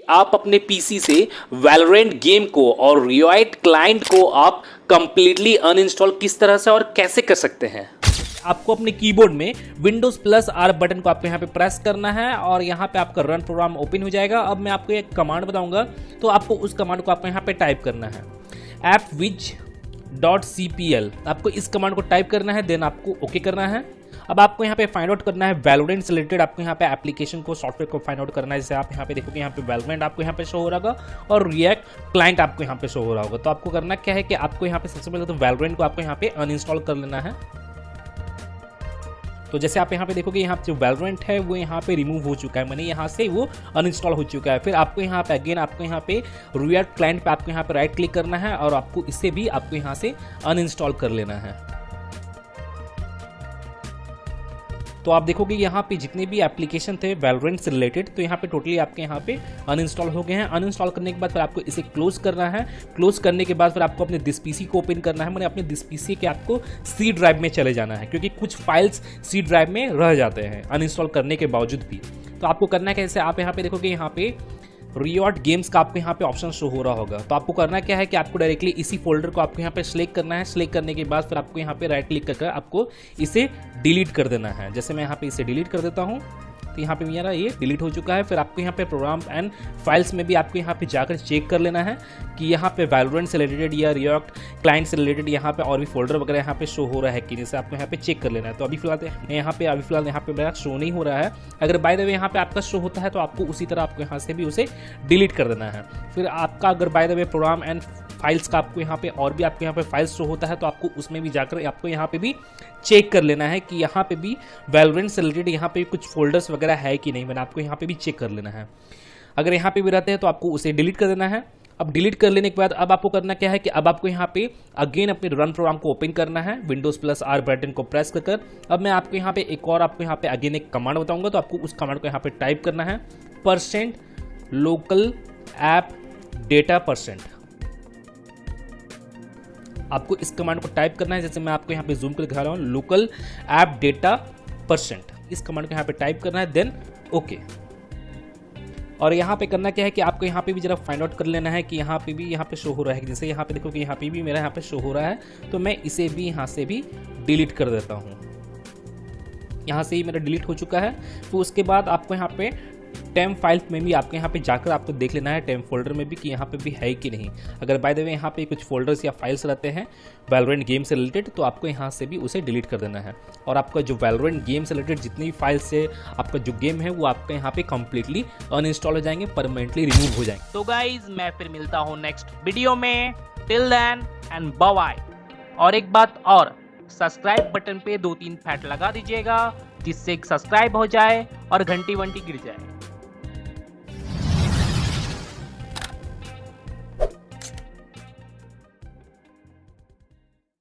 आप अपने पीसी से वैलोरेंट गेम को और रियोट क्लाइंट को आप कंप्लीटली अनइंस्टॉल किस तरह से और कैसे कर सकते हैं। आपको अपने कीबोर्ड में विंडोज प्लस आर बटन को आपको यहाँ पे प्रेस करना है और यहाँ पे आपका रन प्रोग्राम ओपन हो जाएगा। अब मैं आपको एक कमांड बताऊंगा तो आपको उस कमांड को आपको यहाँ पे टाइप करना है appwiz.cpl। आपको इस कमांड को टाइप करना है, देन आपको ओके करना है। अब आपको यहाँ पे फाइंड आउट करना है वैलोरेंट से रिलेटेड, आपको यहाँ पे एप्लीकेशन को सॉफ्टवेयर को फाइंड आउट करना है। जैसे आप यहाँ पे देखोगे यहाँ पे वैलोरेंट आपको यहाँ पे शो हो रहा होगा और रिएक्ट क्लाइंट आपको यहाँ पे शो हो रहा होगा। तो आपको करना क्या है कि आपको यहाँ पे सबसे पहले तो वैलोरेंट को आपको यहाँ पे अनइंस्टॉल कर लेना है। तो जैसे आप यहाँ पे देखोगे यहाँ पे जो वैलोरेंट है वो यहाँ पे रिमूव हो चुका है, मैंने यहाँ से वो अनइंस्टॉल हो चुका है। फिर आपको यहाँ पे अगेन आपको यहाँ पे रिएक्ट क्लाइंट पे आपको यहाँ पे राइट क्लिक करना है और आपको इसे भी आपको यहाँ से अनइंस्टॉल कर लेना है। तो आप देखोगे यहाँ पे जितने भी एप्लीकेशन थे वैलोरेंट से रिलेटेड तो यहाँ पे टोटली आपके यहाँ पे अनइंस्टॉल हो गए हैं। अनइंस्टॉल करने के बाद फिर आपको इसे क्लोज करना है। क्लोज करने के बाद फिर आपको अपने दिस पीसी को ओपन करना है, मैंने अपने दिस पीसी के आपको सी ड्राइव में चले जाना है क्योंकि कुछ फाइल्स सी ड्राइव में रह जाते हैं अनइंस्टॉल करने के बावजूद भी। तो आपको करना है कैसे, आप यहाँ पे देखोगे यहाँ पे रियोट गेम्स का आपको यहाँ पे ऑप्शन शो हो रहा होगा। तो आपको करना क्या है कि आपको डायरेक्टली इसी फोल्डर को आपको यहाँ पे सिलेक्ट करना है। सिलेक्ट करने के बाद फिर आपको यहाँ पे राइट क्लिक करके आपको इसे डिलीट कर देना है। जैसे मैं यहाँ पे इसे डिलीट कर देता हूँ तो यहाँ पे मेरा ये डिलीट हो चुका है। फिर आपको यहाँ पे प्रोग्राम एंड फाइल्स में भी आपको यहाँ पे जाकर चेक कर लेना है कि यहाँ पे वैलोरेंट से रिलेटेड या रिएक्ट क्लाइंट से रिलेटेड यहाँ पे और भी फोल्डर वगैरह यहाँ पे शो हो रहा है कि जैसे आपको यहाँ पे चेक कर लेना है। तो अभी फिलहाल यहाँ पे मेरा शो नहीं हो रहा है। अगर बाय द वे यहाँ पे आपका शो होता है तो आपको उसी तरह आपको यहाँ से भी उसे डिलीट कर देना है। फिर आपका अगर by the way program and files का आपको यहाँ पे और भी आपको यहाँ पे फाइल्स शो होता है तो आपको उसमें भी जाकर आपको यहाँ पे भी चेक कर लेना है कि यहाँ पे भी वैलोरेंट से रिलेटेड यहाँ पे कुछ फोल्डर्स वगैरह है कि नहीं, मैंने आपको यहाँ पे भी चेक कर लेना है। अगर यहाँ पे भी रहते हैं तो आपको उसे डिलीट कर देना है। अब डिलीट कर लेने के बाद अब आपको करना क्या है कि अब आपको यहाँ पे अगेन अपने रन प्रोग्राम को ओपन करना है, विंडोज प्लस आर बटन को प्रेस कर। अब मैं आपको यहाँ पे एक और आपको यहाँ पे अगेन एक कमांड बताऊंगा तो आपको उस कमांड को यहाँ पे टाइप करना है %local app data %। आपको इस कमांड को टाइप करना है, जैसे मैं आपको यहाँ पे जूम कर दिखा रहा हूँ, लोकल ऐप डेटा %। इस कमांड को यहाँ पे टाइप करना है, देन ओके। और यहाँ पे करना क्या है कि आपको यहाँ पे भी जरा फाइंड आउट कर लेना है कि यहाँ पे भी यहाँ पे शो हो रहा है। जैसे यहाँ पे देखो कि यहाँ पे भी मेरा यहाँ पे शो हो रहा है तो मैं इसे भी यहाँ से भी डिलीट कर देता हूँ। यहाँ से ही मेरा डिलीट हो चुका है। तो उसके बाद आपको यहाँ पे टेम्प फाइल में भी आपको यहाँ पे जाकर आपको देख लेना है टेम्प फोल्डर में भी कि यहाँ पे भी है कि नहीं। अगर बाय द वे यहाँ पे कुछ फोल्डर्स या फाइल्स रहते हैं वैलोरेंट गेम से रिलेटेड तो आपको यहाँ से भी उसे डिलीट कर देना है और आपका जो वैलोरेंट गेम से रिलेटेड जितनी भी फाइल्स से आपका जो गेम है वो आपका यहाँ पे कंप्लीटली अनइंस्टॉल हो जाएंगे, परमानेंटली रिमूव हो जाएंगे। तो गाइज मैं फिर मिलता हूँ नेक्स्ट वीडियो में, till then and bye bye. और एक बात और, सब्सक्राइब बटन पे 2-3 फैट लगा दीजिएगा जिससे सब्सक्राइब हो जाए और घंटी वंटी गिर जाए।